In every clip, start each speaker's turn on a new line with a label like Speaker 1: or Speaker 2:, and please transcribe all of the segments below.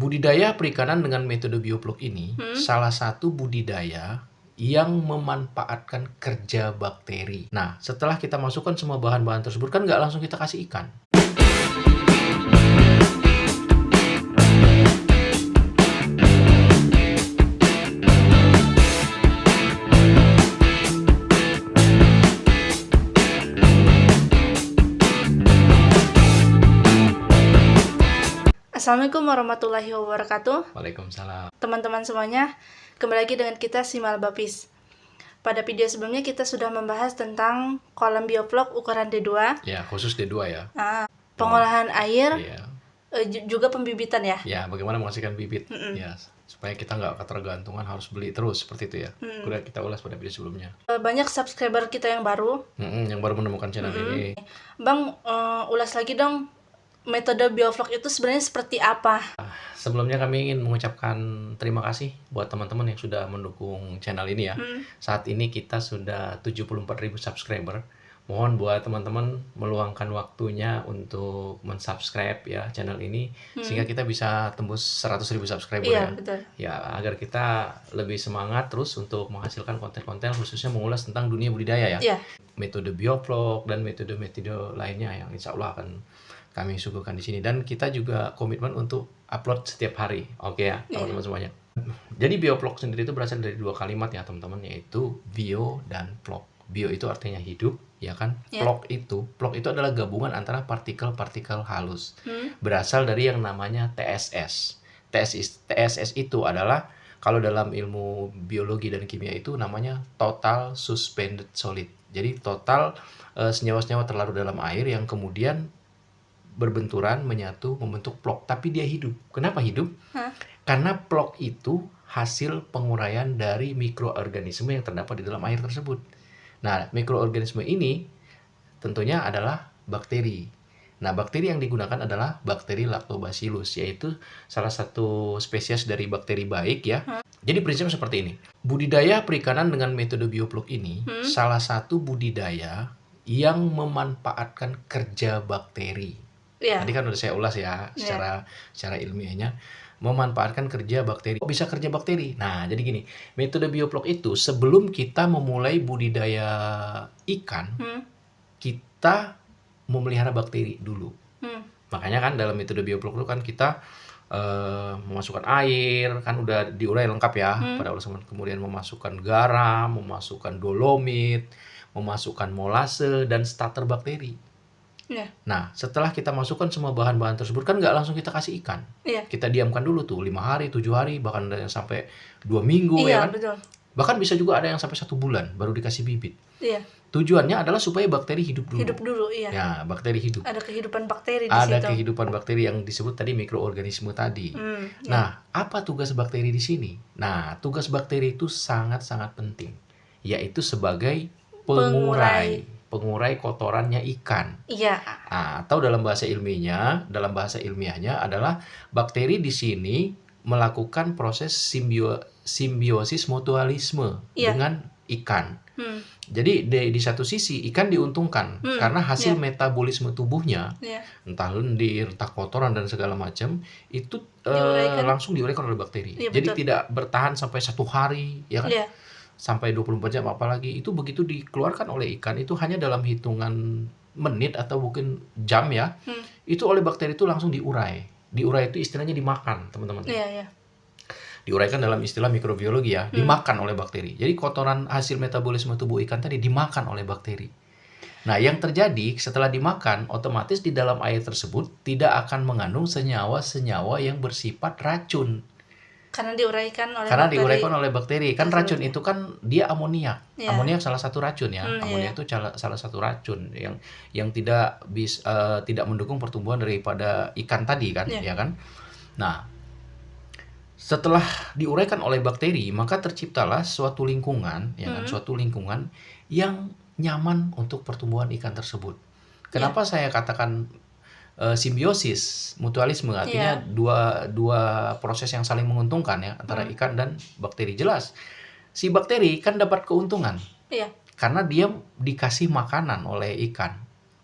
Speaker 1: Budidaya perikanan dengan metode bioblok ini salah satu budidaya yang memanfaatkan kerja bakteri. Nah, setelah kita masukkan semua bahan-bahan tersebut, kan nggak langsung kita kasih ikan.
Speaker 2: Assalamualaikum warahmatullahi wabarakatuh.
Speaker 1: Waalaikumsalam.
Speaker 2: Teman-teman semuanya, kembali lagi dengan kita Simal Bapis. Pada video sebelumnya kita sudah membahas tentang kolam bioblok ukuran D2.
Speaker 1: Ya, khusus D2 ya.
Speaker 2: Pengolahan air,
Speaker 1: Iya.
Speaker 2: juga pembibitan ya.
Speaker 1: Ya, bagaimana menghasilkan bibit. Ya, supaya kita nggak ketergantungan harus beli terus seperti itu ya. Udah kita ulas pada video sebelumnya.
Speaker 2: Banyak subscriber kita yang baru.
Speaker 1: Yang baru menemukan channel ini.
Speaker 2: Bang, ulas lagi dong, metode bioblok itu sebenarnya seperti apa?
Speaker 1: Sebelumnya kami ingin mengucapkan terima kasih buat teman-teman yang sudah mendukung channel ini ya. Saat ini kita sudah 74.000 subscriber. Mohon buat teman-teman meluangkan waktunya untuk mensubscribe ya channel ini sehingga kita bisa tembus 100.000 subscriber
Speaker 2: Iya,
Speaker 1: ya.
Speaker 2: betul.
Speaker 1: Ya, agar kita lebih semangat terus untuk menghasilkan konten-konten khususnya mengulas tentang dunia budidaya ya.
Speaker 2: Iya.
Speaker 1: Metode bioblok dan metode-metode lainnya yang insya Allah akan kami suguhkan di sini, dan kita juga komitmen untuk upload setiap hari. Oke ya, teman-teman semuanya. Jadi bioblok sendiri itu berasal dari dua kalimat ya teman-teman, yaitu bio dan blok. Bio itu artinya hidup, ya kan? Blok itu adalah gabungan antara partikel-partikel halus. Berasal dari yang namanya TSS. TSS itu adalah, kalau dalam ilmu biologi dan kimia itu namanya total suspended solid. Jadi total senyawa-senyawa terlarut dalam air yang kemudian berbenturan, menyatu, membentuk blok. Tapi dia hidup. Kenapa hidup? Karena blok itu hasil penguraian dari mikroorganisme yang terdapat di dalam air tersebut. Nah, mikroorganisme ini tentunya adalah bakteri. Nah, bakteri yang digunakan adalah bakteri Lactobacillus, yaitu salah satu spesies dari bakteri baik ya. Jadi prinsipnya seperti ini. Budidaya perikanan dengan metode bioblok ini salah satu budidaya yang memanfaatkan kerja bakteri. Tadi kan udah saya ulas ya secara ilmiahnya, memanfaatkan kerja bakteri. Kok bisa kerja bakteri? Nah, jadi gini, metode bioblok itu sebelum kita memulai budidaya ikan, kita memelihara bakteri dulu. Makanya kan dalam metode bioblok itu kan kita memasukkan air, kan udah diurai lengkap ya pada awal, kemudian memasukkan garam, memasukkan dolomit, memasukkan molase dan starter bakteri. Nah, setelah kita masukkan semua bahan-bahan tersebut, kan nggak langsung kita kasih ikan. Kita diamkan dulu tuh 5 hari, 7 hari, bahkan ada yang sampai 2 minggu ya kan.
Speaker 2: Betul.
Speaker 1: Bahkan bisa juga ada yang sampai 1 bulan baru dikasih bibit. Tujuannya adalah supaya bakteri hidup dulu.
Speaker 2: Hidup dulu, iya.
Speaker 1: Ya, bakteri hidup.
Speaker 2: Ada kehidupan bakteri di
Speaker 1: Ada
Speaker 2: situ.
Speaker 1: kehidupan bakteri yang disebut tadi mikroorganisme tadi. Nah, apa tugas bakteri di sini? Nah, tugas bakteri itu sangat-sangat penting, yaitu sebagai pengurai kotorannya ikan. Atau dalam bahasa ilmiahnya adalah bakteri di sini melakukan proses simbiosis mutualisme dengan ikan. Jadi di satu sisi ikan diuntungkan karena hasil metabolisme tubuhnya, entah lendir, entah kotoran dan segala macam itu langsung diuraikan oleh bakteri. Jadi tidak bertahan sampai 1 hari, ya kan? Sampai 24 jam, apalagi itu begitu dikeluarkan oleh ikan itu hanya dalam hitungan menit atau mungkin jam ya. Itu oleh bakteri itu langsung diurai. Diurai itu istilahnya dimakan, teman-teman. Diuraikan dalam istilah mikrobiologi ya, dimakan oleh bakteri. Jadi kotoran hasil metabolisme tubuh ikan tadi dimakan oleh bakteri. Nah, yang terjadi setelah dimakan, otomatis di dalam air tersebut tidak akan mengandung senyawa-senyawa yang bersifat racun.
Speaker 2: Karena diuraikan oleh bakteri.
Speaker 1: Kan racun itu kan dia amoniak. Amoniak salah satu racun ya. Amoniak itu salah satu racun yang tidak mendukung pertumbuhan daripada ikan tadi kan, ya kan? Nah, setelah diuraikan oleh bakteri, maka terciptalah suatu lingkungan, ya kan? Suatu lingkungan yang nyaman untuk pertumbuhan ikan tersebut. Kenapa saya katakan simbiosis mutualisme, artinya dua proses yang saling menguntungkan ya antara ikan dan bakteri. Jelas si bakteri kan dapat keuntungan karena dia dikasih makanan oleh ikan.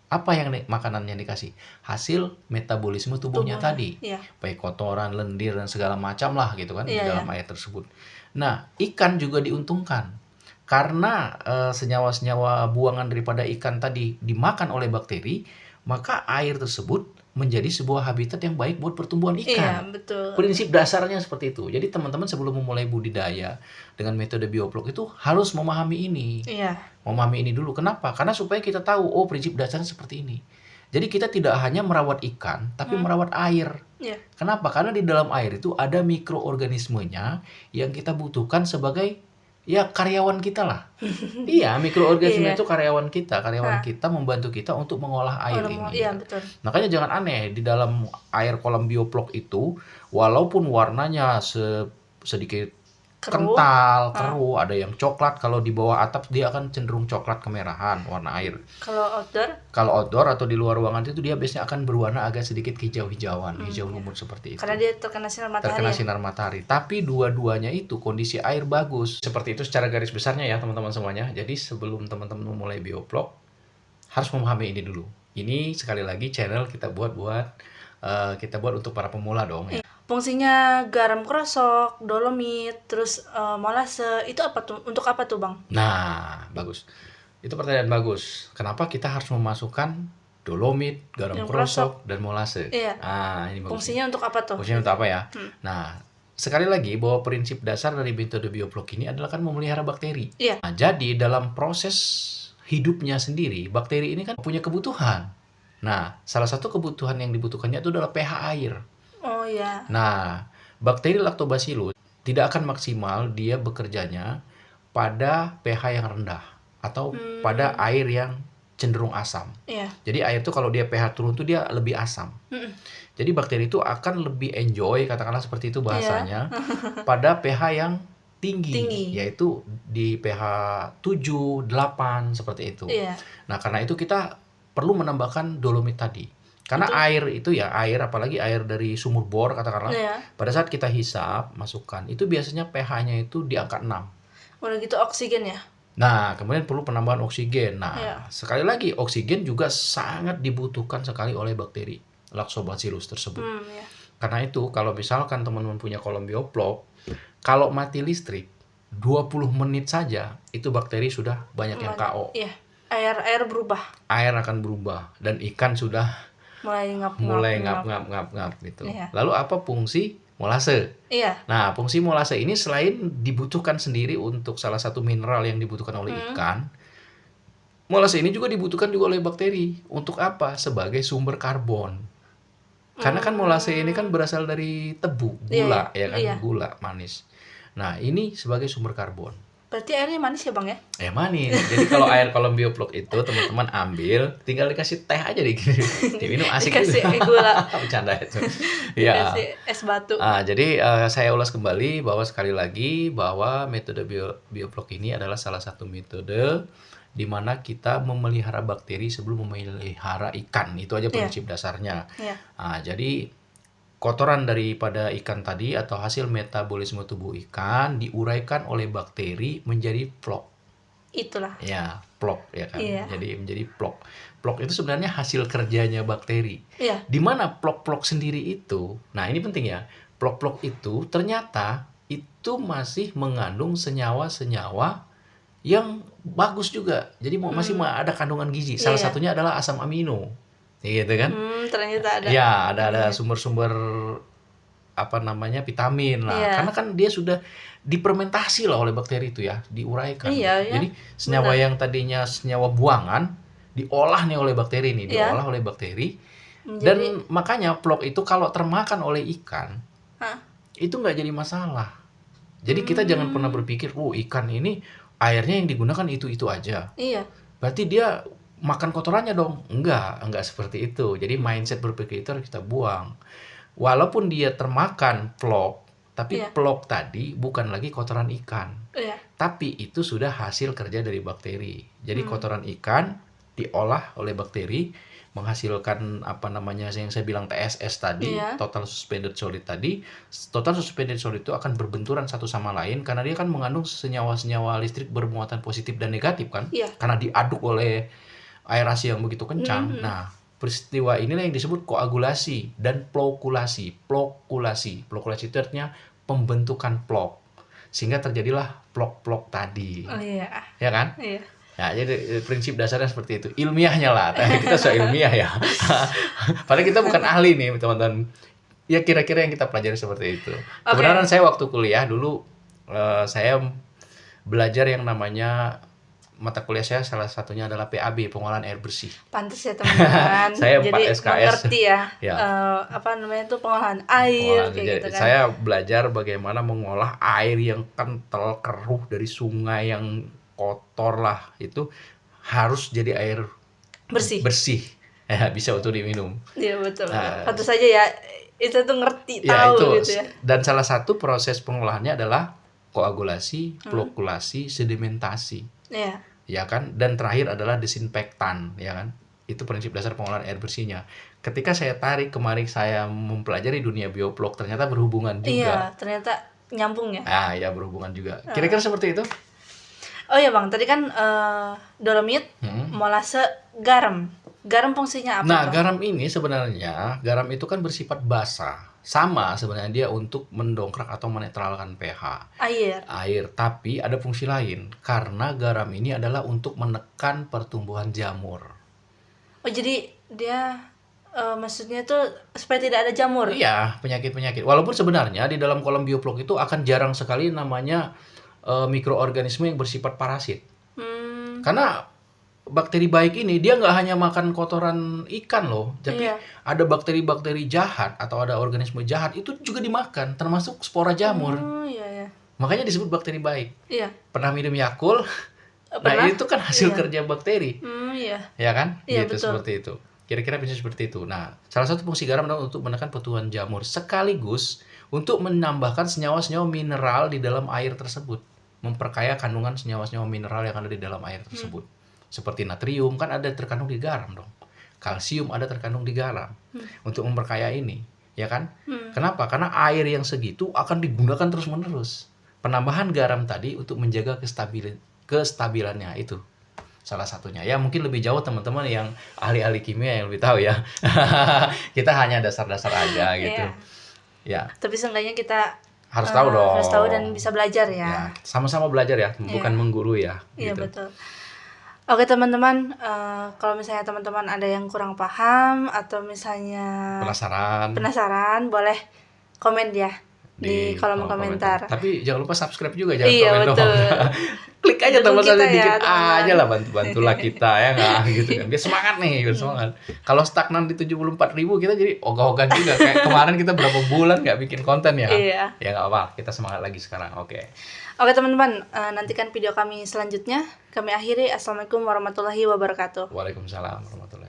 Speaker 1: Apa yang makanan yang dikasih? Hasil metabolisme tubuhnya tadi.
Speaker 2: Iya.
Speaker 1: Baik kotoran, lendir dan segala macam lah gitu kan di
Speaker 2: Iya,
Speaker 1: dalam air tersebut. Nah, ikan juga diuntungkan. Karena senyawa-senyawa buangan daripada ikan tadi dimakan oleh bakteri, maka air tersebut menjadi sebuah habitat yang baik buat pertumbuhan
Speaker 2: Iya,
Speaker 1: ikan.
Speaker 2: betul.
Speaker 1: Prinsip dasarnya seperti itu. Jadi teman-teman sebelum memulai budidaya dengan metode bioplok itu harus memahami ini.
Speaker 2: Iya.
Speaker 1: Memahami ini dulu. Kenapa? Karena supaya kita tahu, oh prinsip dasarnya seperti ini. Jadi kita tidak hanya merawat ikan, tapi merawat air.
Speaker 2: Iya.
Speaker 1: Kenapa? Karena di dalam air itu ada mikroorganismenya yang kita butuhkan sebagai ya karyawan kita lah. Iya, mikroorganisme
Speaker 2: Iya.
Speaker 1: itu karyawan kita membantu kita untuk mengolah air ini.
Speaker 2: Iya, betul.
Speaker 1: Makanya jangan aneh di dalam air kolam bioplok itu, walaupun warnanya sedikit kental, keruh, ada yang coklat, kalau di bawah atap dia akan cenderung coklat kemerahan warna air. Kalau outdoor atau di luar ruangan itu dia biasanya akan berwarna agak sedikit hijau-hijauan, hijau lumut seperti itu.
Speaker 2: Karena dia terkena sinar matahari.
Speaker 1: Terkena sinar matahari. Tapi dua-duanya itu kondisi air bagus. Seperti itu secara garis besarnya ya teman-teman semuanya. Jadi sebelum teman-teman memulai bioplok harus memahami ini dulu. Ini sekali lagi channel kita buat untuk para pemula dong ya.
Speaker 2: Fungsinya garam krosok, dolomit, terus molase, itu apa tuh? Untuk apa tuh, Bang?
Speaker 1: Nah, bagus. Itu pertanyaan bagus. Kenapa kita harus memasukkan dolomit, garam krosok, dan molase?
Speaker 2: Iya.
Speaker 1: Nah, ini bagus.
Speaker 2: Fungsinya untuk apa tuh?
Speaker 1: Fungsinya untuk apa ya? Nah, sekali lagi bahwa prinsip dasar dari metode bioplok ini adalah kan memelihara bakteri.
Speaker 2: Iya.
Speaker 1: Nah, jadi dalam proses hidupnya sendiri, bakteri ini kan punya kebutuhan. Nah, salah satu kebutuhan yang dibutuhkannya itu adalah pH air.
Speaker 2: Oh iya.
Speaker 1: Nah, bakteri Lactobacillus tidak akan maksimal dia bekerjanya pada pH yang rendah atau pada air yang cenderung asam.
Speaker 2: Iya.
Speaker 1: Jadi air itu kalau dia pH turun tuh dia lebih asam. Jadi bakteri itu akan lebih enjoy, katakanlah seperti itu bahasanya, pada pH yang tinggi, yaitu di pH 7, 8 seperti itu.
Speaker 2: Iya.
Speaker 1: Nah, karena itu kita perlu menambahkan dolomit tadi. Karena air itu ya, apalagi air dari sumur bor katakanlah, pada saat kita hisap, masukkan, itu biasanya pH-nya itu di angka 6.
Speaker 2: Udah gitu oksigen ya?
Speaker 1: Nah, kemudian perlu penambahan oksigen. Nah, sekali lagi, oksigen juga sangat dibutuhkan sekali oleh bakteri Lactobacillus tersebut. Karena itu, kalau misalkan teman-teman punya kolam bioplok, kalau mati listrik, 20 menit saja, itu bakteri sudah banyak yang KO.
Speaker 2: Iya, air berubah.
Speaker 1: Air akan berubah, dan ikan sudah mulai ngap gitu.
Speaker 2: Iya.
Speaker 1: Lalu apa fungsi molase?
Speaker 2: Iya.
Speaker 1: Nah, fungsi molase ini selain dibutuhkan sendiri untuk salah satu mineral yang dibutuhkan oleh ikan, molase ini juga dibutuhkan juga oleh bakteri. Untuk apa? Sebagai sumber karbon. Karena kan molase ini kan berasal dari tebu, gula, gula manis. Nah, ini sebagai sumber karbon.
Speaker 2: Berarti airnya manis ya, Bang ya?
Speaker 1: Manis. Jadi kalau air kolam bioplok itu teman-teman ambil, tinggal dikasih teh aja diminum asik
Speaker 2: dikasih
Speaker 1: gitu.
Speaker 2: gula.
Speaker 1: Bercanda itu.
Speaker 2: Dikasih es batu.
Speaker 1: Jadi saya ulas kembali bahwa sekali lagi bahwa metode bioplok ini adalah salah satu metode di mana kita memelihara bakteri sebelum memelihara ikan. Itu aja prinsip dasarnya. Jadi kotoran daripada ikan tadi atau hasil metabolisme tubuh ikan diuraikan oleh bakteri menjadi plok.
Speaker 2: Itulah.
Speaker 1: Ya, plok ya kan. Jadi menjadi plok. Plok itu sebenarnya hasil kerjanya bakteri. Di mana plok-plok sendiri itu, nah ini penting ya. Plok-plok itu ternyata itu masih mengandung senyawa-senyawa yang bagus juga. Jadi masih ada kandungan gizi. Salah satunya adalah asam amino. Gitu kan?
Speaker 2: Ternyata ada.
Speaker 1: Ya, ada sumber-sumber vitamin lah. Karena kan dia sudah difermentasi lah oleh bakteri itu ya, diuraikan. Jadi senyawa yang tadinya senyawa buangan diolah nih oleh bakteri nih, diolah oleh bakteri. Dan makanya plok itu kalau termakan oleh ikan, itu nggak jadi masalah. Jadi kita jangan pernah berpikir, ikan ini airnya yang digunakan itu aja. Berarti dia makan kotorannya dong. Enggak seperti itu. Jadi mindset berpikir itu harus kita buang. Walaupun dia termakan plok, tapi plok tadi bukan lagi kotoran ikan. Tapi itu sudah hasil kerja dari bakteri. Jadi kotoran ikan diolah oleh bakteri, menghasilkan yang saya bilang TSS tadi, total suspended solid tadi. Total suspended solid itu akan berbenturan satu sama lain karena dia kan mengandung senyawa-senyawa listrik bermuatan positif dan negatif kan. Karena diaduk oleh aerasi yang begitu kencang. Nah, peristiwa inilah yang disebut koagulasi dan plokulasi. Plokulasi itu artinya pembentukan plok. Sehingga terjadilah plok-plok tadi.
Speaker 2: Oh iya.
Speaker 1: Ya kan?
Speaker 2: Iya.
Speaker 1: Ya, jadi prinsip dasarnya seperti itu. Ilmiahnya lah. Kita soal ilmiah ya. Padahal kita bukan ahli nih, teman-teman. Ya kira-kira yang kita pelajari seperti itu. Kebenaran saya waktu kuliah dulu saya belajar yang namanya mata kuliah saya salah satunya adalah PAB, pengolahan air bersih.
Speaker 2: Pantes ya teman-teman.
Speaker 1: Saya
Speaker 2: jadi
Speaker 1: 4 SKS.
Speaker 2: mengerti ya,
Speaker 1: Ya.
Speaker 2: apa namanya itu pengolahan air kayak
Speaker 1: Jadi,
Speaker 2: gitu kan.
Speaker 1: saya belajar bagaimana mengolah air yang kental, keruh dari sungai yang kotor lah, itu harus jadi air bersih. Ya, bisa untuk diminum.
Speaker 2: Iya betul.
Speaker 1: Nah,
Speaker 2: Tentu saja ya itu tuh ngerti
Speaker 1: Ya,
Speaker 2: tahu
Speaker 1: itu.
Speaker 2: gitu ya.
Speaker 1: Dan salah satu proses pengolahannya adalah koagulasi, plokulasi, sedimentasi.
Speaker 2: Iya.
Speaker 1: Ya kan? Dan terakhir adalah desinfektan, ya kan? Itu prinsip dasar pengolahan air bersihnya. Ketika saya tarik kemarin saya mempelajari dunia bioplok, ternyata berhubungan
Speaker 2: Iya,
Speaker 1: juga.
Speaker 2: ternyata nyambung ya.
Speaker 1: Ya berhubungan juga. Kira-kira seperti itu?
Speaker 2: Oh iya Bang, tadi kan dolomit, molase, garam. Garam fungsinya apa?
Speaker 1: Nah,
Speaker 2: Bang?
Speaker 1: garam ini sebenarnya, garam itu kan bersifat basa. Sama sebenarnya dia untuk mendongkrak atau menetralkan pH. Air, tapi ada fungsi lain. Karena garam ini adalah untuk menekan pertumbuhan jamur.
Speaker 2: Oh, jadi dia maksudnya tuh supaya tidak ada jamur.
Speaker 1: Iya, penyakit-penyakit. Walaupun sebenarnya di dalam kolam bioplok itu akan jarang sekali namanya mikroorganisme yang bersifat parasit. Karena bakteri baik ini dia nggak hanya makan kotoran ikan loh, tapi ada bakteri-bakteri jahat atau ada organisme jahat itu juga dimakan, termasuk spora jamur.
Speaker 2: Iya.
Speaker 1: Makanya disebut bakteri baik.
Speaker 2: Iya.
Speaker 1: Pernah minum Yakult? Nah, itu kan hasil kerja bakteri.
Speaker 2: Iya.
Speaker 1: Ya kan?
Speaker 2: Iya,
Speaker 1: Gitu,
Speaker 2: betul.
Speaker 1: seperti itu. Kira-kira bisa seperti itu. Nah, salah satu fungsi garam adalah untuk menekan pertumbuhan jamur sekaligus untuk menambahkan senyawa-senyawa mineral di dalam air tersebut, memperkaya kandungan senyawa-senyawa mineral yang ada di dalam air tersebut. Seperti natrium kan ada terkandung di garam dong. Kalsium ada terkandung di garam. Untuk memperkaya ini, ya kan? Kenapa? Karena air yang segitu akan digunakan terus-menerus. Penambahan garam tadi untuk menjaga kestabilannya itu salah satunya. Ya mungkin lebih jauh teman-teman yang ahli-ahli kimia yang lebih tahu ya. Kita hanya dasar-dasar aja gitu. Ya.
Speaker 2: Tapi seenggaknya kita
Speaker 1: harus tahu dong.
Speaker 2: Harus tahu dan bisa belajar ya.
Speaker 1: Sama-sama belajar ya, bukan mengguru ya.
Speaker 2: Iya
Speaker 1: gitu.
Speaker 2: betul. Oke teman-teman, kalau misalnya teman-teman ada yang kurang paham atau misalnya penasaran, boleh komen ya di kolom komentar.
Speaker 1: Tapi jangan lupa subscribe juga, jangan komen
Speaker 2: betul.
Speaker 1: doang. Klik aja teman-teman dikit
Speaker 2: ya,
Speaker 1: aja lah, bantulah kita ya nggak gitu kan. Biar semangat nih, biar semangat. Kalau stagnan di 74.000 kita jadi ogah-ogahan juga. Kayak kemarin kita berapa bulan nggak bikin konten ya.
Speaker 2: Iya.
Speaker 1: Ya nggak apa, kita semangat lagi sekarang. Oke
Speaker 2: teman-teman, nantikan video kami selanjutnya. Kami akhiri. Assalamualaikum warahmatullahi wabarakatuh.
Speaker 1: Waalaikumsalam warahmatullahi wabarakatuh.